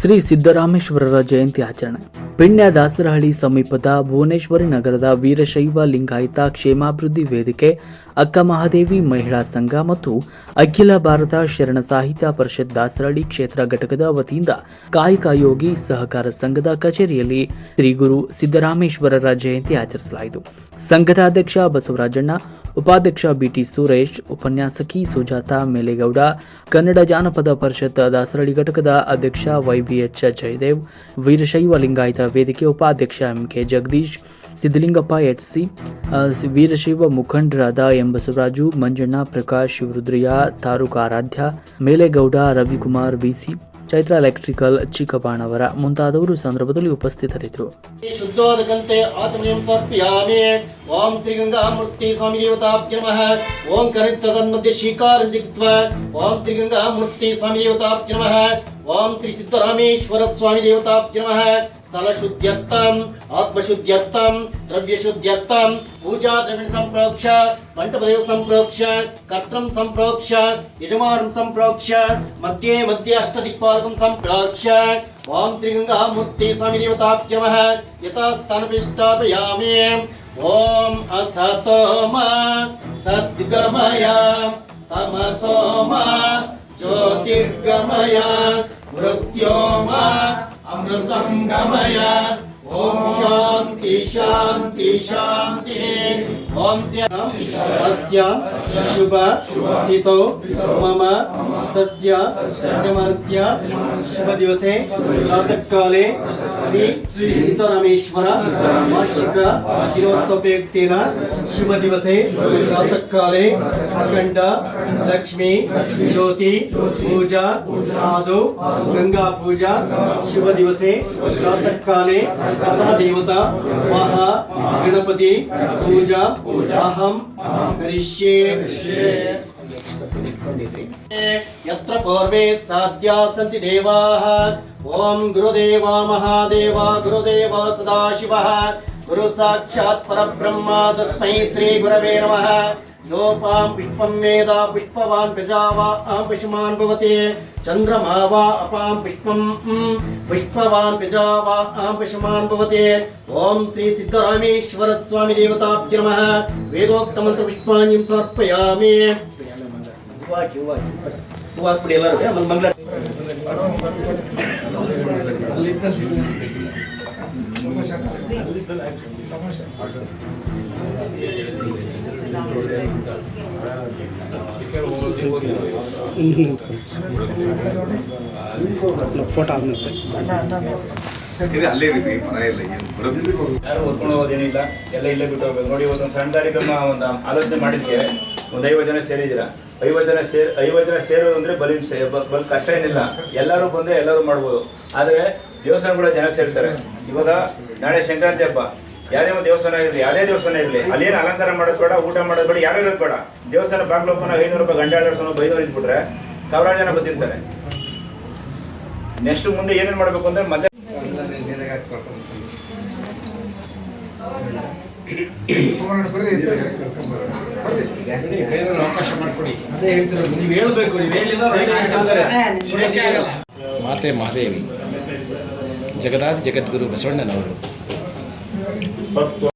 ಶ್ರೀ ಸಿದ್ದರಾಮೇಶ್ವರರ ಜಯಂತಿ ಆಚರಣೆ. ಪಿಣ್ಯ ದಾಸರಹಳ್ಳಿ ಸಮೀಪದ ಭುವನೇಶ್ವರಿ ನಗರದ ವೀರಶೈವ ಲಿಂಗಾಯತ ಕ್ಷೇಮಾಭಿವೃದ್ಧಿ ವೇದಿಕೆ, ಅಕ್ಕ ಮಹಾದೇವಿ ಮಹಿಳಾ ಸಂಘ ಮತ್ತು ಅಖಿಲ ಭಾರತ ಶರಣ ಸಾಹಿತ್ಯ ಪರಿಷತ್ ದಾಸರಹಳ್ಳಿ ಕ್ಷೇತ್ರ ಘಟಕದ ವತಿಯಿಂದ ಕಾಯಕ ಯೋಗಿ ಸಹಕಾರ ಸಂಘದ ಕಚೇರಿಯಲ್ಲಿ ಶ್ರೀ ಗುರು ಸಿದ್ದರಾಮೇಶ್ವರರ ಜಯಂತಿ ಆಚರಿಸಲಾಯಿತು. ಸಂಘದ ಅಧ್ಯಕ್ಷ ಬಸವರಾಜಣ್ಣ, ಉಪಾಧ್ಯಕ್ಷ ಬಿಟಿ ಸುರೇಶ್, ಉಪನ್ಯಾಸಕಿ ಸುಜಾತ ಮೇಲೆಗೌಡ, ಕನ್ನಡ ಜಾನಪದ ಪರಿಷತ್ ದಾಸರಹಳ್ಳಿ ಘಟಕದ ಅಧ್ಯಕ್ಷ ವೈಬಿಎಚ್ ಜಯದೇವ್, ವೀರಶೈವ ಲಿಂಗಾಯತ ವೇದಿಕೆ ಉಪಾಧ್ಯಕ್ಷ ಎಂಕೆ ಜಗದೀಶ್, ಸಿದ್ದಲಿಂಗಪ್ಪ ಎಚ್ಸಿ, ವೀರಶೈವ ಮುಖಂಡರಾದ ಎಂ ಬಸವರಾಜು, ಮಂಜಣ್ಣ, ಪ್ರಕಾಶ್, ಶಿವರುದ್ರಯ್ಯ, ತಾರೂಕು ಆರಾಧ್ಯ, ಮೇಲೆಗೌಡ, ರವಿಕುಮಾರ್, ಬಿಸಿ, ಚೈತ್ರ ಎಲೆಕ್ಟ್ರಿಕಲ್, ಚಿಕ್ಕಬಾಣವರ ಮುಂತಾದವರು ಸಂದರ್ಭದಲ್ಲಿ ಉಪಸ್ಥಿತರಿದ್ದರು. ಶುದ್ಧೋದಕಂತೆ ಆಚಮನೀಯಂ ಸಮರ್ಪಯಾಮಿ. ಓಂ ಶ್ರೀ ಗಂಗಾಮೂರ್ತಿ ಸ್ವಾಮಿ ದೇವತಾಭ್ಯೋ ನಮಃ. ಓಂ ಕರಿತ್ತನ್ಮಧ್ಯೆ ಶ್ರೀಕಾರಂ ಜಿಗ್ತ್ವಾ. ಓಂ ಶ್ರೀ ಗಂಗಾಮೂರ್ತಿ ಸ್ವಾಮಿ ದೇವತಾಭ್ಯೋ ನಮಃ. ಓಂ ಶ್ರೀ ಸಿದ್ದರಾಮೇಶ್ವರ ಸ್ವಾಮಿ ದೇವತಾಭ್ಯೋ ನಮಃ. ಸ್ಥಳಶುದ್ಧ್ಯರ್ಥಂ, ಆತ್ಮಶುದ್ಧ್ಯರ್ಥಂ, ದ್ರವ್ಯಶುದ್ಧ್ಯರ್ಥಂ, ಪೂಜಾ ದ್ರವ್ಯ ಸಂಪ್ರೋಕ್ಷ, ಮಂಟಪದೇವ ಸಂಪ್ರೋಕ್ಷ, ಕರ್ತೃಂ ಸಂಪ್ರೋಕ್ಷ, ಯಜಮಾನಂ ಸಂಪ್ರೋಕ್ಷ, ಮಧ್ಯೆ ಮಧ್ಯೆ ಅಷ್ಟದಿಕ್ಪಾಲಕಂ ಸಂಪ್ರೋಕ್ಷ. ಓಂ ಶ್ರೀ ಗಂಗಾಮೂರ್ತಿ ಸ್ವಾಮಿ ದೇವತಾಭ್ಯೋ ನಮಃ. ಯಥಾಸ್ಥಾನಪ್ರತಿಷ್ಠಾಪಯಾಮಿ. ಓಂ ಅಸತೋಮ ಸದ್ಗಮಯ, ತಮಸೋಮ ಜ್ಯೋತಿರ್ಗಮಯ, ಮೃತ್ಯೋಮ ಅಮೃತಂ ಗಮಯ. ಓಂ ಶಾಂತಿ ಶಾಂತಿ ಶಾಂತಿ. ಓಂ ಅಸ್ಯ ಶುಭ ತಿಥೌ ಮಮ ತಸ್ಯ ಯಜಮಾನಸ್ಯ ಶುಭ ದಿವಸೆ ಪ್ರಾತಃಕಾಲೆ ಶ್ರೀ ಸಿದ್ದರಾಮೇಶ್ವರ ವಾರ್ಷಿಕ ದಿನೋತ್ಸವೋಪಯುಕ್ತೇನ ಶುಭ ದಿವಸೆ ಪ್ರಾತಃಕಾಲೆ ಅಖಂಡ ಲಕ್ಷ್ಮೀ ಜ್ಯೋತಿ ಪೂಜಾ ಆದೌ ಗಂಗಾ ಪೂಜಾ ಶುಭ ದಿವಸೆ ಪ್ರಾತಃಕಾಲೆ ದೇವತಾ ಮಹಾ ಗಣಪತಿ ಪೂಜಾ ಅಹಂ ಕರಿಷ್ಯೆ. ಯತ್ರ ಪೂರ್ವೇ ಸಾಧ್ಯ ಸಂತಿ ದೇವಾಃ. ಓಂ ಗುರುದೇವ ಮಹಾದೇವ ಗುರುದೇವ ಸದಾಶಿವಃ ಗುರು ಸಾಕ್ಷಾತ್ ಪರಬ್ರಹ್ಮ ತಸ್ಮೈ ಶ್ರೀ ಗುರವೇ ನಮಃ. ಯೋಪಾಂ ಪುಷ್ಪಂ ವೇದ ಪುಷ್ಪವಾನ್ ಪ್ರಜಾವಾನ್ ಪಶುಮಾನ್ ಭವತಿ. ಚಂದ್ರಮಾ ವಾ ಅಪಾಂ ಪುಷ್ಪಂ ಪುಷ್ಪವಾನ್ ಪ್ರಜಾವಾನ್ ಪಶುಮಾನ್ ಭವತಿ. ಓಂ ಶ್ರೀ ಸಿದ್ದರಾಮೇಶ್ವರ ಸ್ವಾಮಿ ದೇವತಾಭ್ಯೋ ನಮಃ. ವೇದೋಕ್ತ ಮಂತ್ರ ಪುಷ್ಪಾಣ್ಯಂ ಸಮರ್ಪಯಾಮಿ. ಹೂವಾಕ್ಬಿಡಿ ಎಲ್ಲರೂ ಆಮೇಲೆ ಮಂಗಳ ಫೋಟೋ ಯಾರು ಹೊತ್ಕೊಂಡು ಹೋಗೋದೇನಿಲ್ಲ, ಎಲ್ಲ ಇಲ್ಲೇ ಬಿಟ್ಟು ಹೋಗ್ಬೇಕು. ನೋಡಿ, ಇವತ್ತೊಂದು ಸಣ್ಣ ಕಾರ್ಯಕ್ರಮ ಒಂದು ಆಲೋಚನೆ ಮಾಡಿದ್ಕೆ ಒಂದು 50 ಜನ ಸೇರಿದ್ದೀರಾ. 50 ಜನ ಸೇರೋದು ಅಂದರೆ ಬಲ್ ಕಷ್ಟ ಏನಿಲ್ಲ. ಎಲ್ಲರೂ ಬಂದರೆ ಎಲ್ಲರೂ ಮಾಡ್ಬೋದು. ಆದರೆ ದೇವಸ್ಥಾನ ಕೂಡ ಜನ ಸೇರ್ತಾರೆ. ಇವಾಗ ನಾಳೆ ಸಂಕ್ರಾಂತಿ ಹಬ್ಬ, ಯಾವುದೇ ಒಂದು ದೇವಸ್ಥಾನ ಇರಲಿ, ಯಾವುದೇ ದೇವಸ್ಥಾನ ಇರಲಿ, ಅಲ್ಲೇನು ಅಲಂಕಾರ ಮಾಡೋದು ಬೇಡ, ಊಟ ಮಾಡೋದು ಬೇಡ, ಯಾರು ಇರೋದು ಬೇಡ. ದೇವಸ್ಥಾನ ಬಾಗಿಲು ಓಪನ್ 500 ರೂಪಾಯಿ ಗಂಟೆ ಆಡೋರ್ಸೋ 500 ಇಟ್ಬಿಟ್ರೆ 1000 ಜನ ಬಂದಿರ್ತಾರೆ. ನೆಕ್ಸ್ಟ್ ಮುಂದೆ ಏನೇನು ಮಾಡಬೇಕು ಅಂದರೆ ಮತ್ತೆ ಅವಕಾಶ ಮಾಡಿಕೊಡಿ. ಅದೇ ಹೇಳ್ತಿರೋ, ನೀವು ಹೇಳ್ಬೇಕು. ನೀವು ಹೇಳಿಲ್ಲ ಮಾತೆ ಮಹಾದೇವಿ, ಜಗದಾದಿ ಜಗದ್ಗುರು ಬಸವಣ್ಣನವರು